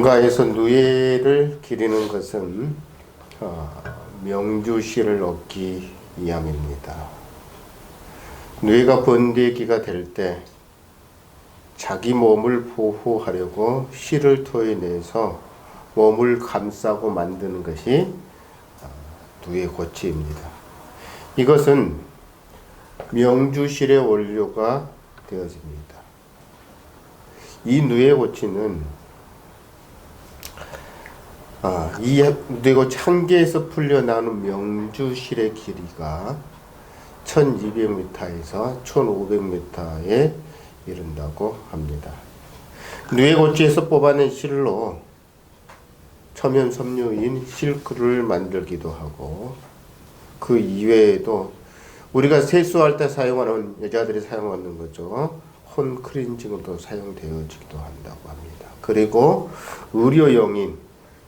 본가에서 누에를 기리는 것은 명주실을 얻기 위함입니다. 누에가 번데기가 될 때 자기 몸을 보호하려고 실을 토해내서 몸을 감싸고 만드는 것이 누에 고치입니다. 이것은 명주실의 원료가 되어집니다. 이 누에 고치는 이 누에고치 한 개에서 풀려나오는 명주실의 길이가 1200m에서 1500m에 이른다고 합니다. 누에고치에서 뽑아낸 실로 처면 섬유인 실크를 만들기도 하고, 그 이외에도 우리가 세수할 때 사용하는, 여자들이 사용하는 거죠, 혼 클렌징으로도 사용되어지기도 한다고 합니다. 그리고 의료용인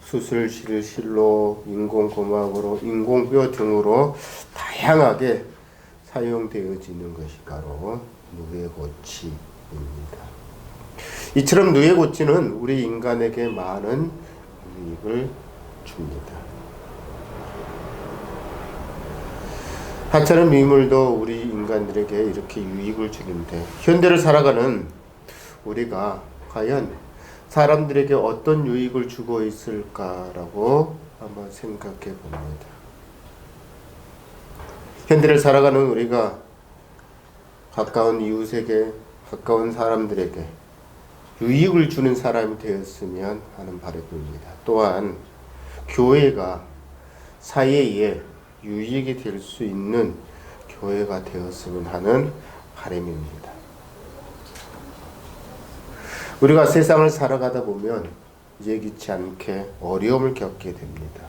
수술실로, 인공고막으로, 인공뼈 등으로 다양하게 사용되어지는 것이 바로 누에고치입니다. 이처럼 누에고치는 우리 인간에게 많은 유익을 줍니다. 하찮은 미물도 우리 인간들에게 이렇게 유익을 주는데, 현대를 살아가는 우리가 과연 사람들에게 어떤 유익을 주고 있을까라고 한번 생각해 봅니다. 현대를 살아가는 우리가 가까운 이웃에게, 가까운 사람들에게 유익을 주는 사람이 되었으면 하는 바람입니다. 또한 교회가 사회에 유익이 될 수 있는 교회가 되었으면 하는 바람입니다. 우리가 세상을 살아가다 보면 예기치 않게 어려움을 겪게 됩니다.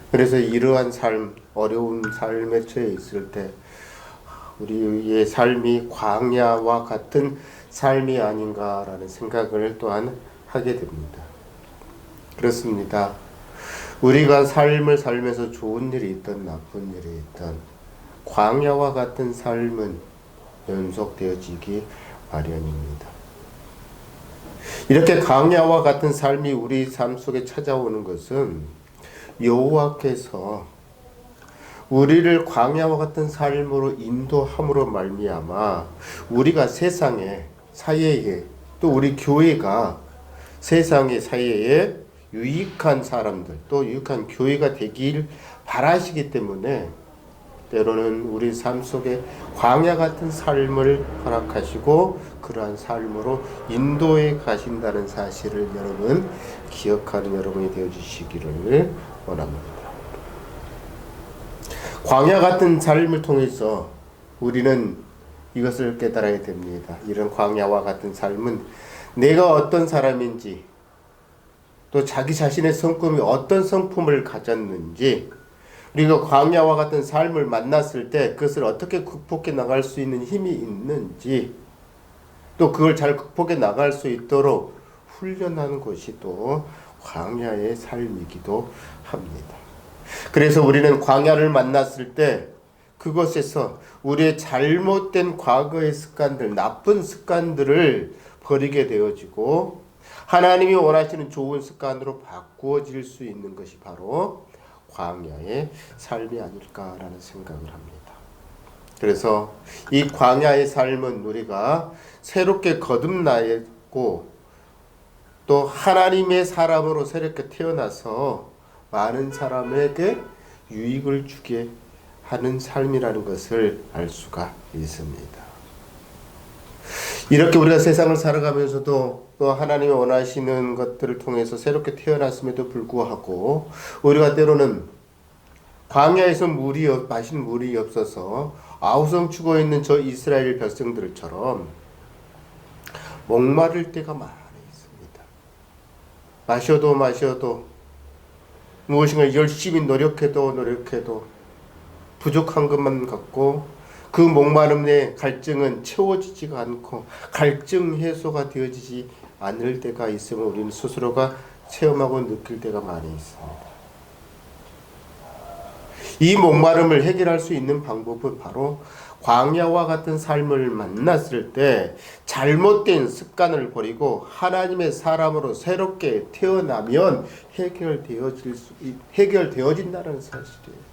그래서 이러한 삶, 어려운 삶에 처해 있을 때 우리의 삶이 광야와 같은 삶이 아닌가라는 생각을 또한 하게 됩니다. 그렇습니다. 우리가 삶을 살면서 좋은 일이 있든 나쁜 일이 있든 광야와 같은 삶은 연속되어지기 마련입니다. 이렇게 광야와 같은 삶이 우리 삶 속에 찾아오는 것은 여호와께서 우리를 광야와 같은 삶으로 인도함으로 말미암아 우리가 세상에, 사회에, 또 우리 교회가 세상의 사회에 유익한 사람들, 또 유익한 교회가 되길 바라시기 때문에 때로는 우리 삶 속에 광야 같은 삶을 허락하시고 그러한 삶으로 인도해 가신다는 사실을 여러분 기억하는 여러분이 되어주시기를 원합니다. 광야 같은 삶을 통해서 우리는 이것을 깨달아야 됩니다. 이런 광야와 같은 삶은 내가 어떤 사람인지, 또 자기 자신의 성품이 어떤 성품을 가졌는지, 우리가 광야와 같은 삶을 만났을 때 그것을 어떻게 극복해 나갈 수 있는 힘이 있는지, 또 그걸 잘 극복해 나갈 수 있도록 훈련하는 것이 또 광야의 삶이기도 합니다. 그래서 우리는 광야를 만났을 때 그것에서 우리의 잘못된 과거의 습관들, 나쁜 습관들을 버리게 되어지고 하나님이 원하시는 좋은 습관으로 바꾸어질 수 있는 것이 바로 광야의 삶이 아닐까라는 생각을 합니다. 그래서 이 광야의 삶은 우리가 새롭게 거듭나고 또 하나님의 사람으로 새롭게 태어나서 많은 사람에게 유익을 주게 하는 삶이라는 것을 알 수가 있습니다. 이렇게 우리가 세상을 살아가면서도 또 하나님이 원하시는 것들을 통해서 새롭게 태어났음에도 불구하고 우리가 때로는 광야에서 마신 물이 없어서 아우성 죽어 있는 저 이스라엘 백성들처럼 목마를 때가 많이 있습니다. 마셔도 무엇인가 열심히 노력해도 부족한 것만 갖고 그 목마름의 갈증은 채워지지가 않고 갈증 해소가 되어지지 않을 때가 있으면 우리는 스스로가 체험하고 느낄 때가 많이 있습니다. 이 목마름을 해결할 수 있는 방법은 바로 광야와 같은 삶을 만났을 때 잘못된 습관을 버리고 하나님의 사람으로 새롭게 태어나면 해결되어진다는 사실이에요.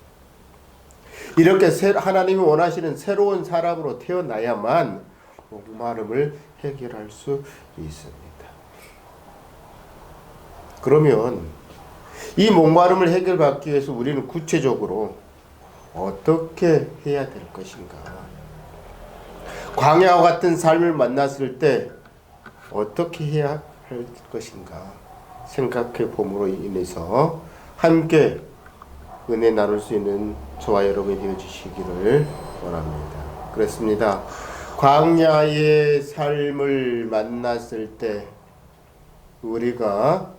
이렇게 하나님이 원하시는 새로운 사람으로 태어나야만 목마름을 해결할 수 있습니다. 그러면 이 목마름을 해결받기 위해서 우리는 구체적으로 어떻게 해야 될 것인가? 광야와 같은 삶을 만났을 때 어떻게 해야 할 것인가? 생각해 봄으로 인해서 함께 은혜 나눌 수 있는 저와 여러분이 되어 주시기를 원합니다. 그렇습니다. 광야의 삶을 만났을 때 우리가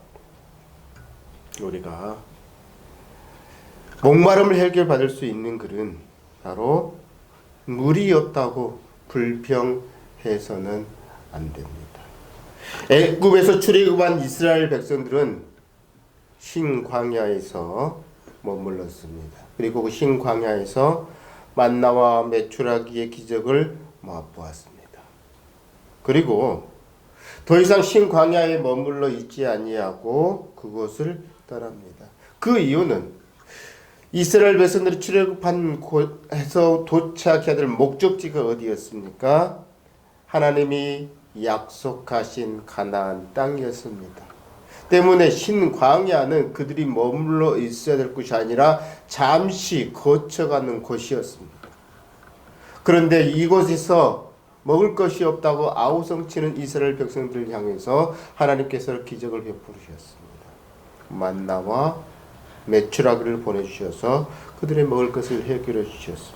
목마름을 해결받을 수 있는 글은 바로 물이 없다고 불평해서는 안 됩니다. 애굽에서 출애굽한 이스라엘 백성들은 신광야에서 머물렀습니다. 그리고 그 신광야에서 만나와 메추라기의 기적을 맛보았습니다. 그리고 더 이상 신광야에 머물러 있지 아니하고 그곳을 떠납니다. 그 이유는 이스라엘 백성들이 출애굽한 곳에서 도착해야 될 목적지가 어디였습니까? 하나님이 약속하신 가나안 땅이었습니다. 때문에 신광야는 그들이 머물러 있어야 될 곳이 아니라 잠시 거쳐가는 곳이었습니다. 그런데 이곳에서 먹을 것이 없다고 아우성치는 이스라엘 백성들을 향해서 하나님께서 기적을 베푸셨습니다. 만나와 메추라기를 보내주셔서 그들의 먹을 것을 해결해 주셨습니다.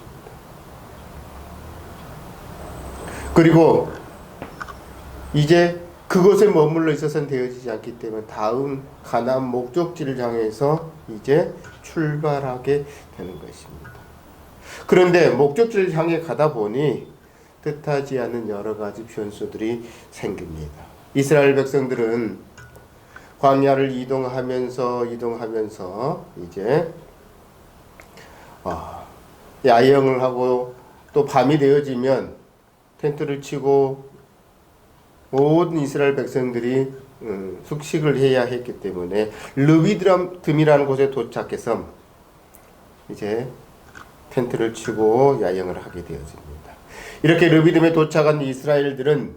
그리고 이제 그곳에 머물러 있어서는 되어지지 않기 때문에 다음 가나안 목적지를 향해서 이제 출발하게 되는 것입니다. 그런데 목적지를 향해 가다 보니 뜻하지 않은 여러 가지 변수들이 생깁니다. 이스라엘 백성들은 광야를 이동하면서 이제 야영을 하고 또 밤이 되어지면 텐트를 치고 모든 이스라엘 백성들이 숙식을 해야 했기 때문에 르비딤이라는 곳에 도착해서 이제 텐트를 치고 야영을 하게 되어집니다. 이렇게 르비딤에 도착한 이스라엘들은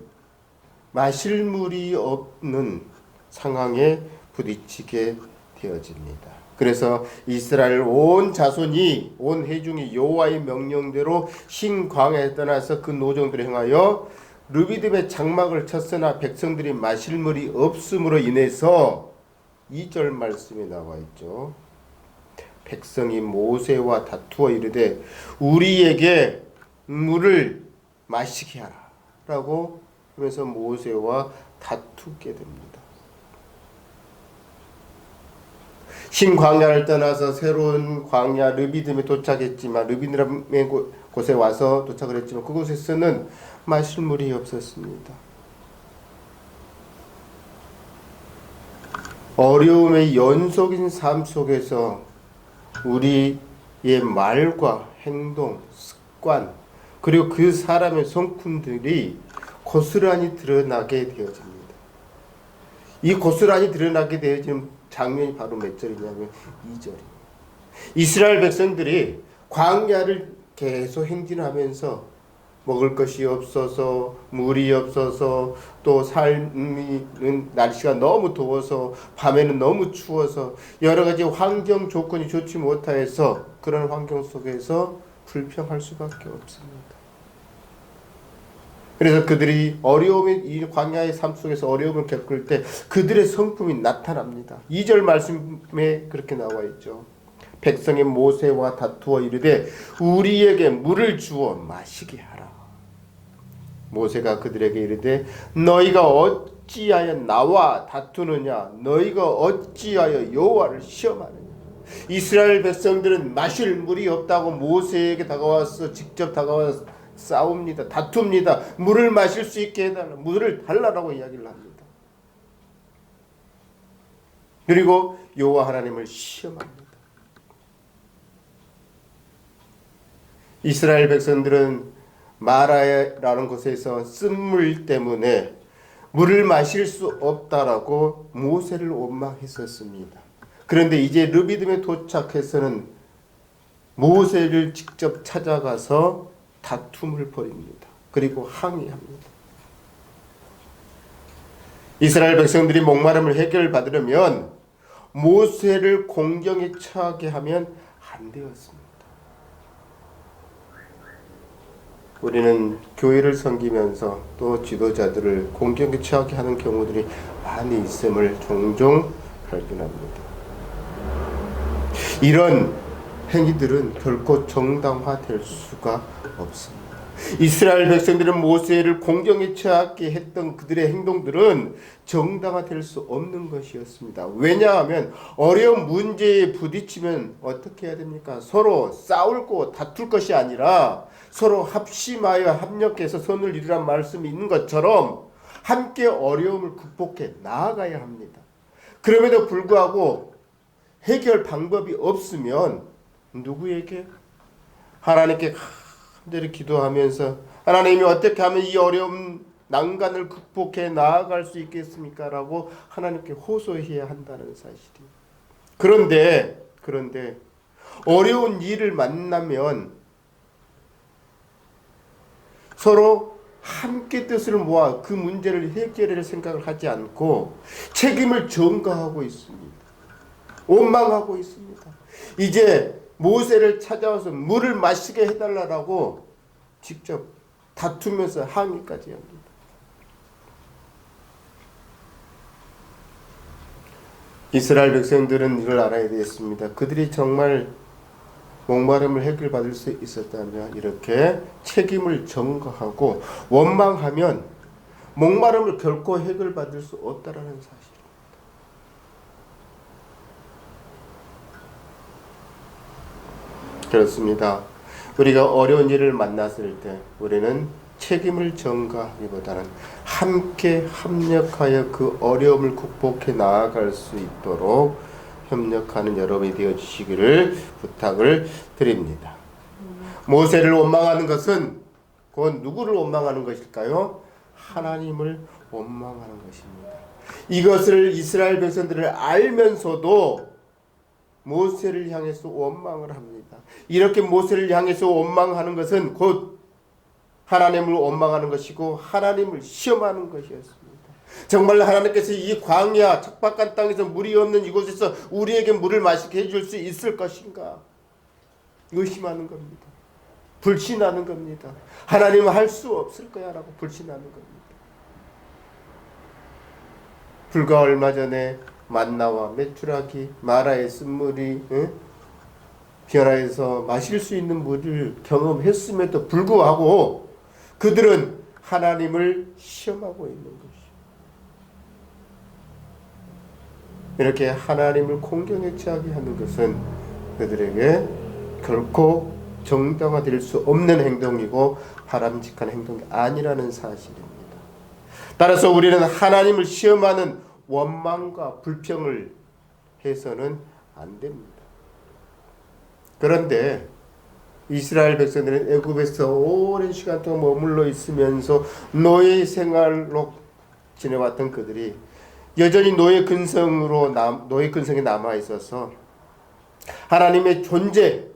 마실 물이 없는 상황에 부딪히게 되어집니다. 그래서 이스라엘 온 자손이 온 회중이 여호와의 명령대로 신광야에 떠나서 그 노정들을 행하여 르비딤에 장막을 쳤으나 백성들이 마실 물이 없음으로 인해서 2절 말씀이 나와 있죠. 백성이 모세와 다투어 이르되 우리에게 물을 마시게 하라 라고 하면서 모세와 다투게 됩니다. 신광야를 떠나서 새로운 광야 르비딤에 도착했지만 르비딤의 곳에 와서 도착을 했지만 그곳에서는 마실 물이 없었습니다. 어려움의 연속인 삶 속에서 우리의 말과 행동, 습관 그리고 그 사람의 성품들이 고스란히 드러나게 되어집니다. 이 고스란히 드러나게 되어지는 장면이 바로 몇 절이냐면 2절입니다. 이스라엘 백성들이 광야를 계속 행진하면서 먹을 것이 없어서 물이 없어서 또 삶이 날씨가 너무 더워서 밤에는 너무 추워서 여러 가지 환경 조건이 좋지 못해서 그런 환경 속에서 불평할 수밖에 없습니다. 그래서 그들이 이 광야의 삶 속에서 어려움을 겪을 때 그들의 성품이 나타납니다. 2절 말씀에 그렇게 나와 있죠. 백성의 모세와 다투어 이르되 우리에게 물을 주어 마시게 하라. 모세가 그들에게 이르되 너희가 어찌하여 나와 다투느냐 너희가 어찌하여 여호와를 시험하느냐. 이스라엘 백성들은 마실 물이 없다고 모세에게 다가와서 직접 다가와서 싸웁니다. 다툽니다. 물을 마실 수 있게 해달라. 물을 달라라고 이야기를 합니다. 그리고 여호와 하나님을 시험합니다. 이스라엘 백성들은 마라라는 곳에서 쓴물 때문에 물을 마실 수 없다라고 모세를 원망했었습니다. 그런데 이제 르비딤에 도착해서는 모세를 직접 찾아가서 다툼을 벌입니다. 그리고 항의합니다. 이스라엘 백성들이 목마름을 해결받으려면 모세를 공경에 처하게 하면 안 되었습니다. 우리는 교회를 섬기면서 또 지도자들을 공경에 처하게 하는 경우들이 많이 있음을 종종 발견합니다. 이런 행위들은 결코 정당화될 수가 없습니다. 이스라엘 백성들은 모세를 공경에 처하게 했던 그들의 행동들은 정당화될 수 없는 것이었습니다. 왜냐하면 어려운 문제에 부딪히면 어떻게 해야 됩니까? 서로 싸울고 다툴 것이 아니라 서로 합심하여 합력해서 선을 이루란 말씀이 있는 것처럼 함께 어려움을 극복해 나아가야 합니다. 그럼에도 불구하고 해결 방법이 없으면 누구에게? 하나님께 간절히 기도하면서 하나님이 어떻게 하면 이 어려움 난간을 극복해 나아갈 수 있겠습니까? 라고 하나님께 호소해야 한다는 사실입니다. 그런데 어려운 일을 만나면 서로 함께 뜻을 모아 그 문제를 해결할 생각을 하지 않고 책임을 전가하고 있습니다. 원망하고 있습니다. 이제 모세를 찾아와서 물을 마시게 해달라고 직접 다투면서 항의까지 합니다. 이스라엘 백성들은 이걸 알아야 되겠습니다. 그들이 정말 목마름을 해결받을 수 있었다면 이렇게 책임을 전가하고 원망하면 목마름을 결코 해결받을 수 없다라는 사실. 그렇습니다. 우리가 어려운 일을 만났을 때 우리는 책임을 전가하기보다는 함께 합력하여 그 어려움을 극복해 나아갈 수 있도록 협력하는 여러분이 되어주시기를 부탁을 드립니다. 모세를 원망하는 것은 곧 누구를 원망하는 것일까요? 하나님을 원망하는 것입니다. 이것을 이스라엘 백성들을 알면서도 모세를 향해서 원망을 합니다. 이렇게 모세를 향해서 원망하는 것은 곧 하나님을 원망하는 것이고 하나님을 시험하는 것이었습니다. 정말 하나님께서 이 광야 척박한 땅에서 물이 없는 이곳에서 우리에게 물을 마시게 해줄 수 있을 것인가? 의심하는 겁니다. 불신하는 겁니다. 하나님은 할 수 없을 거야 라고 불신하는 겁니다. 불과 얼마 전에 만나와 메추라기 마라의 쓴물이 변화해서 마실 수 있는 물을 경험했음에도 불구하고 그들은 하나님을 시험하고 있는 것이죠. 이렇게 하나님을 공경에 처하게 하는 것은 그들에게 결코 정당화될 수 없는 행동이고 바람직한 행동이 아니라는 사실입니다. 따라서 우리는 하나님을 시험하는 원망과 불평을 해서는 안 됩니다. 그런데 이스라엘 백성들은 애굽에서 오랜 시간 동안 머물러 있으면서 노예 생활로 지내왔던 그들이 여전히 노예 근성에 남아 있어서 하나님의 존재,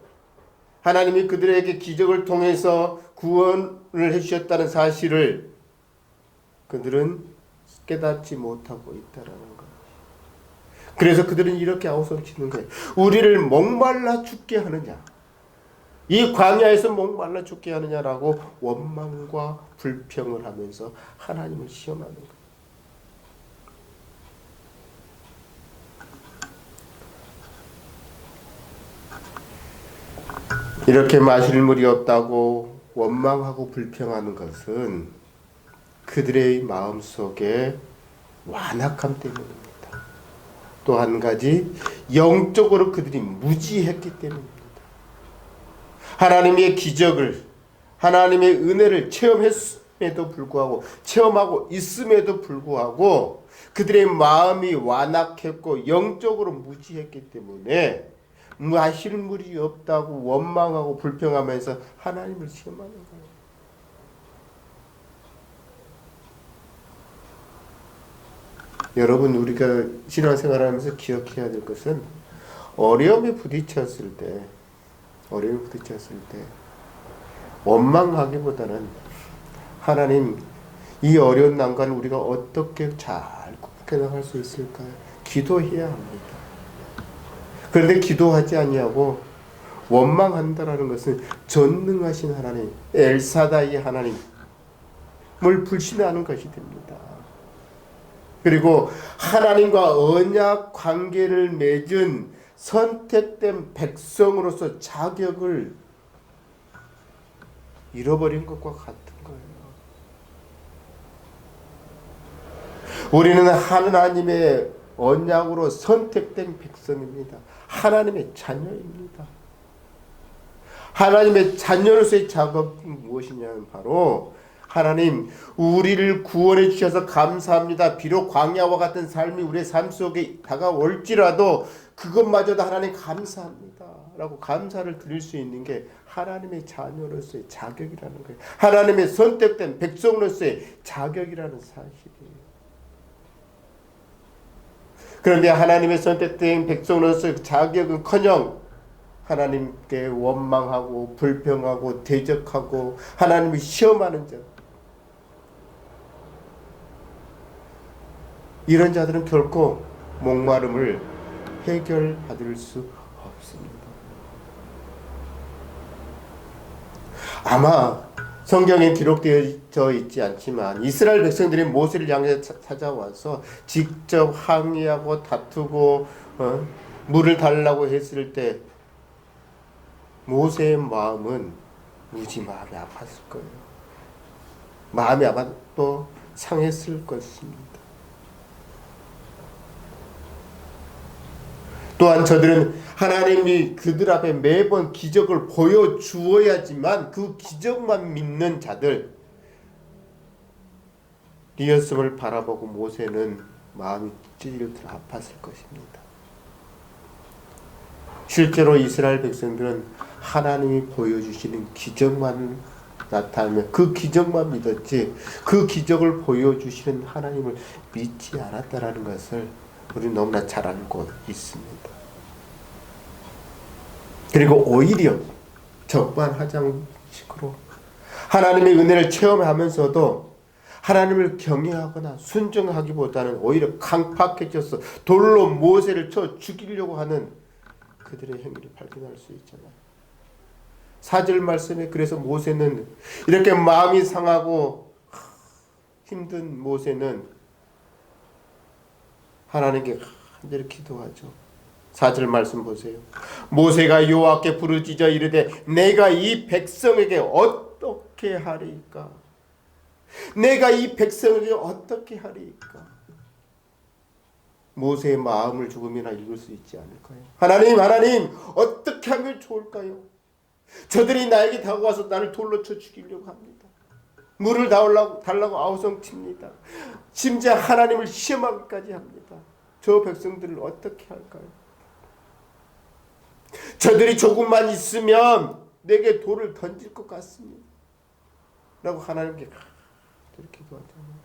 하나님이 그들에게 기적을 통해서 구원을 해주셨다는 사실을 그들은 깨닫지 못하고 있다라는 거예요. 그래서 그들은 이렇게 아우성치는 거예요. 우리를 목말라 죽게 하느냐, 이 광야에서 목말라 죽게 하느냐라고 원망과 불평을 하면서 하나님을 시험하는 거예요. 이렇게 마실 물이 없다고 원망하고 불평하는 것은 그들의 마음속에 완악함 때문입니다. 또 한 가지, 영적으로 그들이 무지했기 때문입니다. 하나님의 기적을, 하나님의 은혜를 체험하고 있음에도 불구하고 그들의 마음이 완악했고 영적으로 무지했기 때문에 마실 물이 없다고 원망하고 불평하면서 하나님을 시험하는 거예요. 여러분, 우리가 신앙생활하면서 기억해야 될 것은 어려움에 부딪혔을 때 원망하기보다는 하나님, 이 어려운 난관을 우리가 어떻게 잘 극복해 나갈 수 있을까요? 기도해야 합니다. 그런데 기도하지 아니하고 원망한다라는 것은 전능하신 하나님, 엘사다이 하나님을 불신하는 것이 됩니다. 그리고 하나님과 언약 관계를 맺은 선택된 백성으로서 자격을 잃어버린 것과 같은 거예요. 우리는 하나님의 언약으로 선택된 백성입니다. 하나님의 자녀입니다. 하나님의 자녀로서의 자격이 무엇이냐면 바로 하나님, 우리를 구원해 주셔서 감사합니다. 비록 광야와 같은 삶이 우리의 삶 속에 다가올지라도 그것마저도 하나님 감사합니다 라고 감사를 드릴 수 있는 게 하나님의 자녀로서의 자격이라는 거예요. 하나님의 선택된 백성으로서의 자격이라는 사실이에요. 그런데 하나님의 선택된 백성으로서의 자격은커녕 하나님께 원망하고 불평하고 대적하고 하나님을 시험하는 자, 이런 자들은 결코 목마름을 해결받을 수 없습니다. 아마 성경에 기록되어 있지 않지만 이스라엘 백성들이 모세를 향해 찾아와서 직접 항의하고 다투고 물을 달라고 했을 때 모세의 마음은 무지 마음이 아팠을 거예요. 마음이 아마 또 상했을 것입니다. 또한 저들은 하나님이 그들 앞에 매번 기적을 보여주어야지만 그 기적만 믿는 자들이었음을 바라보고 모세는 마음이 찔릴 듯 아팠을 것입니다. 실제로 이스라엘 백성들은 하나님이 보여주시는 기적만 나타나면 그 기적만 믿었지 그 기적을 보여주시는 하나님을 믿지 않았다라는 것을 우리는 너무나 잘 알고 있습니다. 그리고 오히려 적반하장식으로 하나님의 은혜를 체험하면서도 하나님을 경외하거나 순종하기보다는 오히려 강팍해져서 돌로 모세를 쳐 죽이려고 하는 그들의 행위를 발견할 수 있잖아요. 4절 말씀에 그래서 모세는 이렇게 마음이 상하고 힘든 모세는 하나님께 간절히 기도하죠. 4절 말씀 보세요. 모세가 여호와께 부르짖어 이르되 내가 이 백성에게 어떻게 하리이까? 내가 이 백성에게 어떻게 하리이까? 모세의 마음을 조금이나 읽을 수 있지 않을까요? 하나님 어떻게 하면 좋을까요? 저들이 나에게 다가와서 나를 돌로 쳐 죽이려고 합니다. 물을 달라고 아우성칩니다. 심지어 하나님을 시험하기까지 합니다. 저 백성들을 어떻게 할까요? 저들이 조금만 있으면 내게 돌을 던질 것 같습니다. 라고 하나님께 그렇게 기도하잖아요.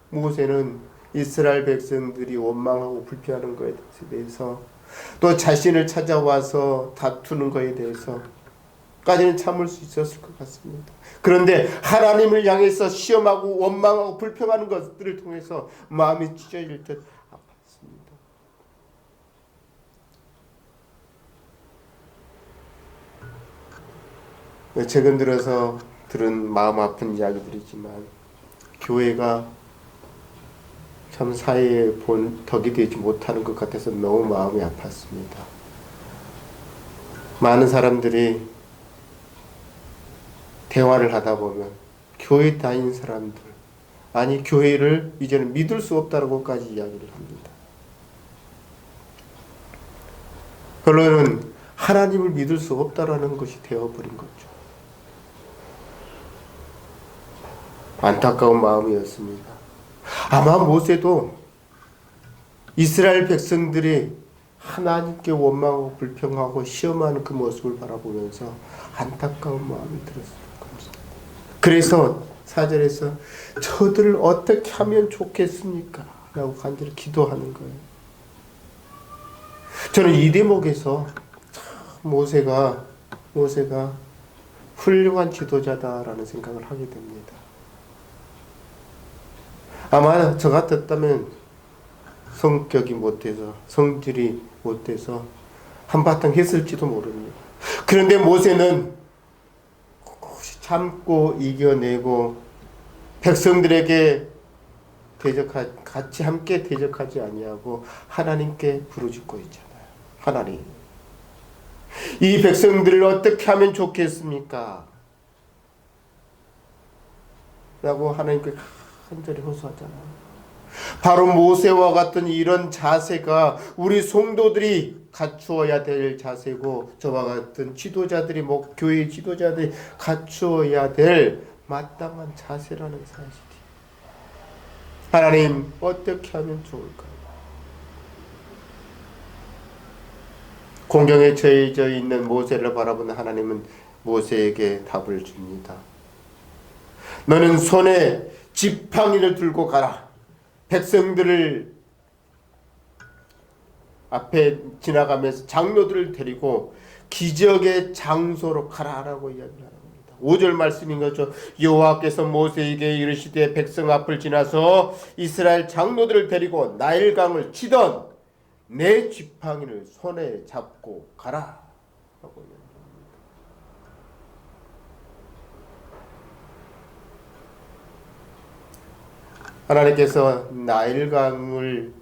모세는 이스라엘 백성들이 원망하고 불평하는 것에 대해서 또 자신을 찾아와서 다투는 것에 대해서까지는 참을 수 있었을 것 같습니다. 그런데 하나님을 향해서 시험하고 원망하고 불평하는 것들을 통해서 마음이 찢어질 듯 아팠습니다. 최근 들어서 들은 마음 아픈 이야기들이지만 교회가 참 사회에 덕이 되지 못하는 것 같아서 너무 마음이 아팠습니다. 많은 사람들이 대화를 하다 보면 교회 다닌 사람들, 아니 교회를 이제는 믿을 수 없다고까지 이야기를 합니다. 결론은 하나님을 믿을 수 없다라는 것이 되어버린 거죠. 안타까운 마음이었습니다. 아마 모세도 이스라엘 백성들이 하나님께 원망하고 불평하고 시험하는 그 모습을 바라보면서 안타까운 마음이 들었을 겁니다. 그래서 4절에서 저들을 어떻게 하면 좋겠습니까? 라고 간절히 기도하는 거예요. 저는 이 대목에서 모세가 훌륭한 지도자다라는 생각을 하게 됩니다. 아마 저 같았다면 성격이 못돼서, 성질이 못돼서 한바탕 했을지도 모릅니다. 그런데 모세는 참고 이겨내고 백성들에게 같이 함께 대적하지 아니하고 하나님께 부르짖고 있잖아요. 하나님, 이 백성들을 어떻게 하면 좋겠습니까? 라고 하나님께 간절히 호소하잖아요. 바로 모세와 같은 이런 자세가 우리 성도들이 갖추어야 될 자세고, 저와 같은 지도자들이, 교회 지도자들이 갖추어야 될 마땅한 자세라는 사실이. 하나님, 어떻게 하면 좋을까요? 공경에 처해져 있는 모세를 바라보는 하나님은 모세에게 답을 줍니다. 너는 손에 지팡이를 들고 가라. 백성들을 앞에 지나가면서 장로들을 데리고 기적의 장소로 가라라고 이야기를 합니다. 5절 말씀인 거죠. 여호와께서 모세에게 이르시되 백성 앞을 지나서 이스라엘 장로들을 데리고 나일강을 치던 내 지팡이를 손에 잡고 가라 라고 이야기합니다. 하나님께서 나일강을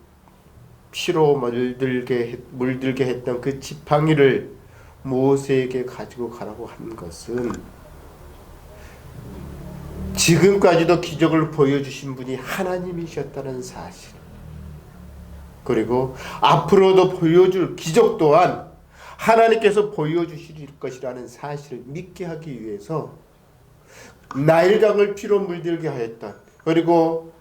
피로 물들게 했던 그 지팡이를 모세에게 가지고 가라고 한 것은 지금까지도 기적을 보여주신 분이 하나님이셨다는 사실, 그리고 앞으로도 보여줄 기적 또한 하나님께서 보여주실 것이라는 사실을 믿게 하기 위해서 나일강을 피로 물들게 하였던, 그리고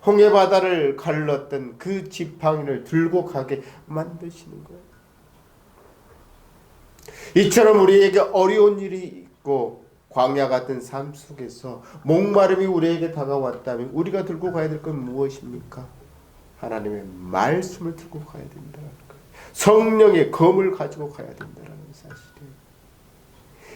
홍해바다를 갈랐던 그 지팡이를 들고 가게 만드시는 거예요. 이처럼 우리에게 어려운 일이 있고 광야 같은 삶 속에서 목마름이 우리에게 다가왔다면 우리가 들고 가야 될 건 무엇입니까? 하나님의 말씀을 들고 가야 된다는 거예요. 성령의 검을 가지고 가야 된다는 사실이에요.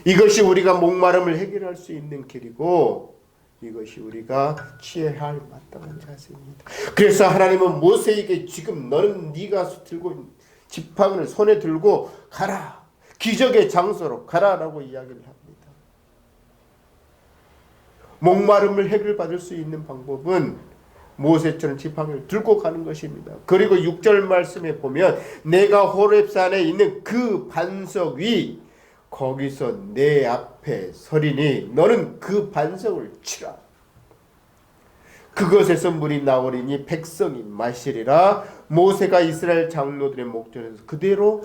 이것이 우리가 목마름을 해결할 수 있는 길이고, 이것이 우리가 취해야 할 마땅한 자세입니다. 그래서 하나님은 모세에게 지금 너는 네가 들고 지팡이를 손에 들고 가라, 기적의 장소로 가라라고 이야기를 합니다. 목마름을 해결받을 수 있는 방법은 모세처럼 지팡이를 들고 가는 것입니다. 그리고 6절 말씀에 보면 내가 호렙산에 있는 그 반석 위 거기서 내 앞에 서리니 너는 그 반석을 치라. 그것에서 물이 나오리니 백성이 마시리라. 모세가 이스라엘 장로들의 목전에서 그대로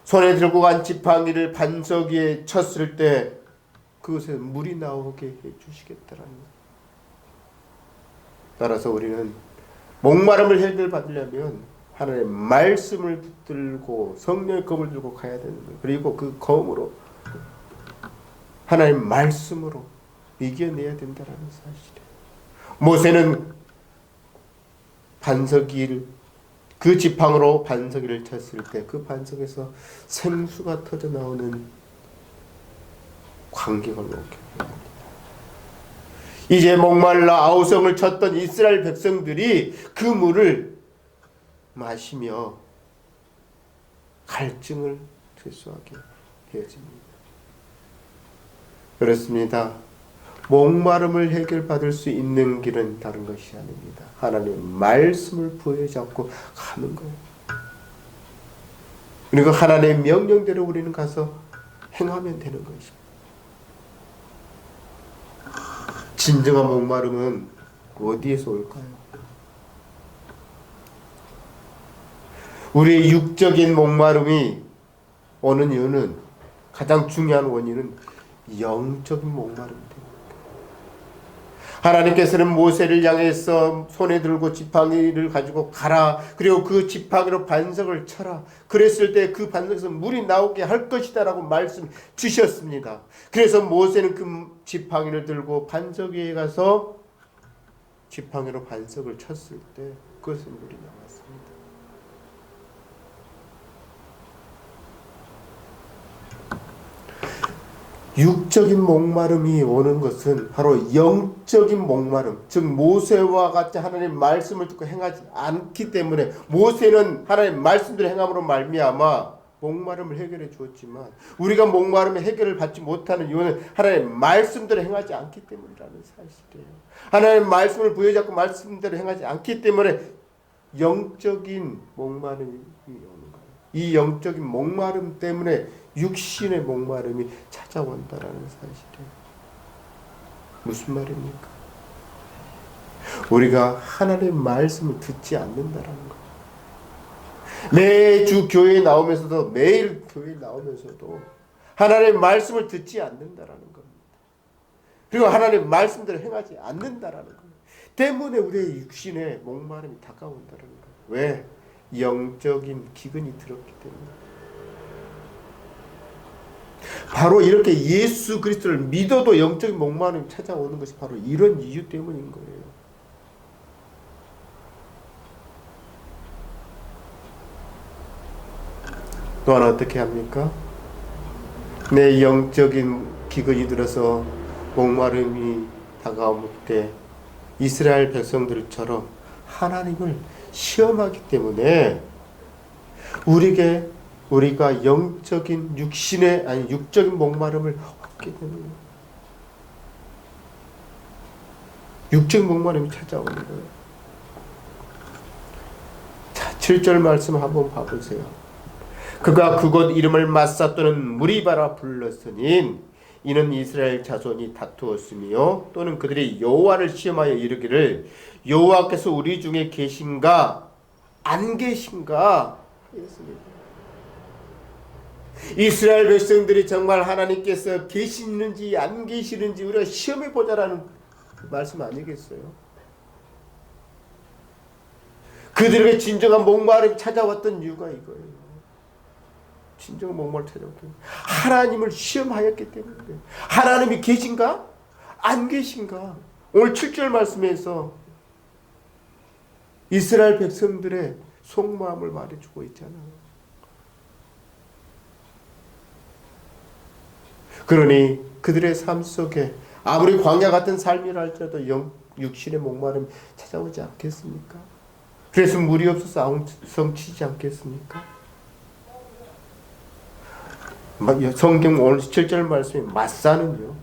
손에 들고 간 지팡이를 반석 위에 쳤을 때 그것에 물이 나오게 해주시겠다라는 것. 따라서 우리는 목마름을 해결받으려면 하나님의 말씀을 붙들고 성령의 검을 들고 가야 되는 거예요. 그리고 그 검으로 하나님의 말씀으로 이겨내야 된다는 사실이에요. 모세는 반석이를 그 지팡으로 반석이를 쳤을 때 그 반석에서 생수가 터져 나오는 광경을 보게 됩니다. 이제 목말라 아우성을 쳤던 이스라엘 백성들이 그 물을 마시며 갈증을 최소하게 되어집니다. 그렇습니다. 목마름을 해결받을 수 있는 길은 다른 것이 아닙니다. 하나님의 말씀을 부여잡고 가는 거예요. 그리고 하나님의 명령대로 우리는 가서 행하면 되는 것입니다. 진정한 목마름은 어디에서 올까요? 우리의 육적인 목마름이 오는 이유는, 가장 중요한 원인은 영적인 목마름입니다. 하나님께서는 모세를 향해서 손에 들고 지팡이를 가지고 가라. 그리고 그 지팡이로 반석을 쳐라. 그랬을 때 그 반석에서 물이 나오게 할 것이다 라고 말씀 주셨습니다. 그래서 모세는 그 지팡이를 들고 반석 위에 가서 지팡이로 반석을 쳤을 때 그것은 물이 나왔습니다. 육적인 목마름이 오는 것은 바로 영적인 목마름, 즉 모세와 같이 하나님 말씀을 듣고 행하지 않기 때문에, 모세는 하나님 말씀대로 행함으로 말미암아 목마름을 해결해 주었지만 우리가 목마름의 해결을 받지 못하는 이유는 하나님 말씀대로 행하지 않기 때문이라는 사실이에요. 하나님 말씀을 부여잡고 말씀대로 행하지 않기 때문에 영적인 목마름이 오는 거예요. 이 영적인 목마름 때문에 육신의 목마름이 찾아온다라는 사실이에요. 무슨 말입니까? 우리가 하나님의 말씀을 듣지 않는다라는 거예요. 매주 교회에 나오면서도, 매일 교회에 나오면서도 하나님의 말씀을 듣지 않는다라는 겁니다. 그리고 하나님의 말씀대로 행하지 않는다라는 거예요. 때문에 우리의 육신의 목마름이 다가온다라는 거예요. 왜? 영적인 기근이 들었기 때문에. 바로 이렇게 예수 그리스도를 믿어도 영적인 목마름이 찾아오는 것이 바로 이런 이유 때문인 거예요. 또 하나 어떻게 합니까? 내 영적인 기근이 들어서 목마름이 다가올 때 이스라엘 백성들처럼 하나님을 시험하기 때문에 우리가 영적인 육적인 목마름을 얻게 됩니다. 육적인 목마름이 찾아오는 거예요. 자, 7절 말씀 한번 봐보세요. 그가 그곳 이름을 마사 또는 무리바라 불렀으니 이는 이스라엘 자손이 다투었으며 또는 그들이 여호와를 시험하여 이르기를 여호와께서 우리 중에 계신가 안 계신가 하였습니다. 이스라엘 백성들이 정말 하나님께서 계시는지 안 계시는지 우리가 시험해 보자라는 말씀 아니겠어요? 그들에게 진정한 목마름이 찾아왔던 이유가 이거예요. 진정한 목마름이 찾아왔던 하나님을 시험하였기 때문에. 하나님이 계신가? 안 계신가? 오늘 7절 말씀에서 이스라엘 백성들의 속마음을 말해주고 있잖아요. 그러니 그들의 삶 속에 아무리 광야 같은 삶이라 할지라도 육신의 목마름이 찾아오지 않겠습니까? 그래서 물이 없어서 성치지 않겠습니까? 성경 오늘 7절 말씀에 마사는요,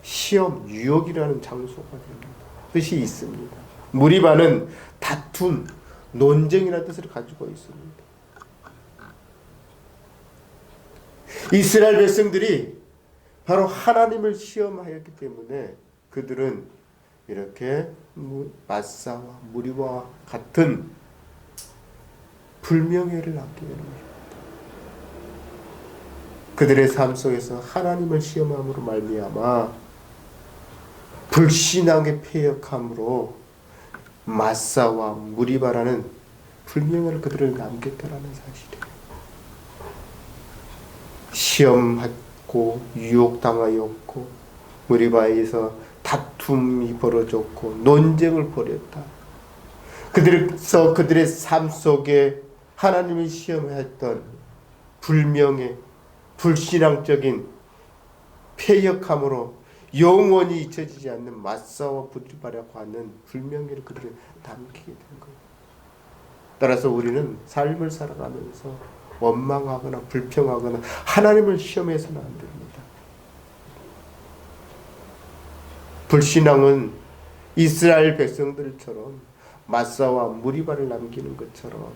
시험, 유혹이라는 장소가 됩니다. 뜻이 있습니다. 무리바는 다툼, 논쟁이라는 뜻을 가지고 있습니다. 이스라엘 백성들이 바로 하나님을 시험하였기 때문에 그들은 이렇게 마사와 무리와 같은 불명예를 낳게 되는 것입니다. 그들의 삶 속에서 하나님을 시험함으로 말미암아 불신앙의 패역함으로 마사와 무리바라는 불명예를 그들을 남겼다라는 사실이에요. 시험하고 유혹당하였고 무리바에서 다툼이 벌어졌고 논쟁을 벌였다. 그래서 그들의 삶 속에 하나님이 시험했던 불명예, 불신앙적인 패역함으로 영원히 잊혀지지 않는 마사와 무리바라고 하는 불명예를 그들을 남기게 된 거예요. 따라서 우리는 삶을 살아가면서 원망하거나 불평하거나 하나님을 시험해서는 안 됩니다. 불신앙은 이스라엘 백성들처럼 마사와 무리바를 남기는 것처럼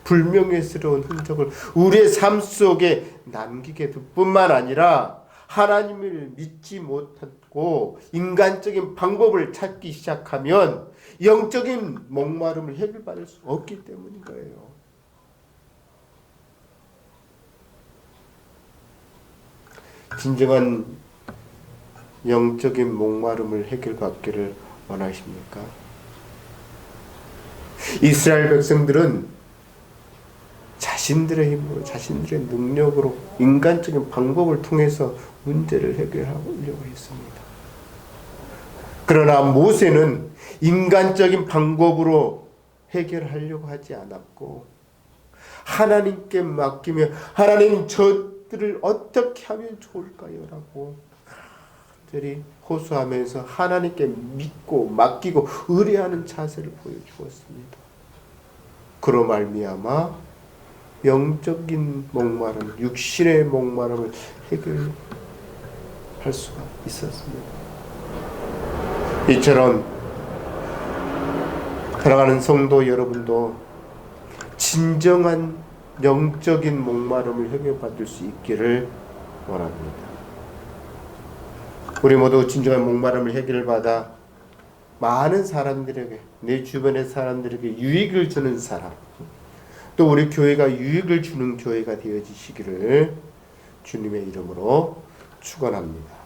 불명예스러운 흔적을 우리의 삶 속에 남기게 될 뿐만 아니라 하나님을 믿지 못하고 인간적인 방법을 찾기 시작하면 영적인 목마름을 해결받을 수 없기 때문인 거예요. 진정한 영적인 목마름을 해결받기를 원하십니까? 이스라엘 백성들은 자신들의 힘으로, 자신들의 능력으로, 인간적인 방법을 통해서 문제를 해결하려고 했습니다. 그러나 모세는 인간적인 방법으로 해결하려고 하지 않았고 하나님께 맡기며 하나님 저들을 어떻게 하면 좋을까요? 라고 간절히 호소하면서 하나님께 믿고 맡기고 의뢰하는 자세를 보여주었습니다. 그로 말미암아 영적인 목마름, 육신의 목마름을 해결할 수가 있었습니다. 이처럼 사랑하는 성도 여러분도 진정한 영적인 목마름을 해결받을 수 있기를 원합니다. 우리 모두 진정한 목마름을 해결받아 많은 사람들에게, 내 주변의 사람들에게 유익을 주는 사람, 또 우리 교회가 유익을 주는 교회가 되어지시기를 주님의 이름으로 축원합니다.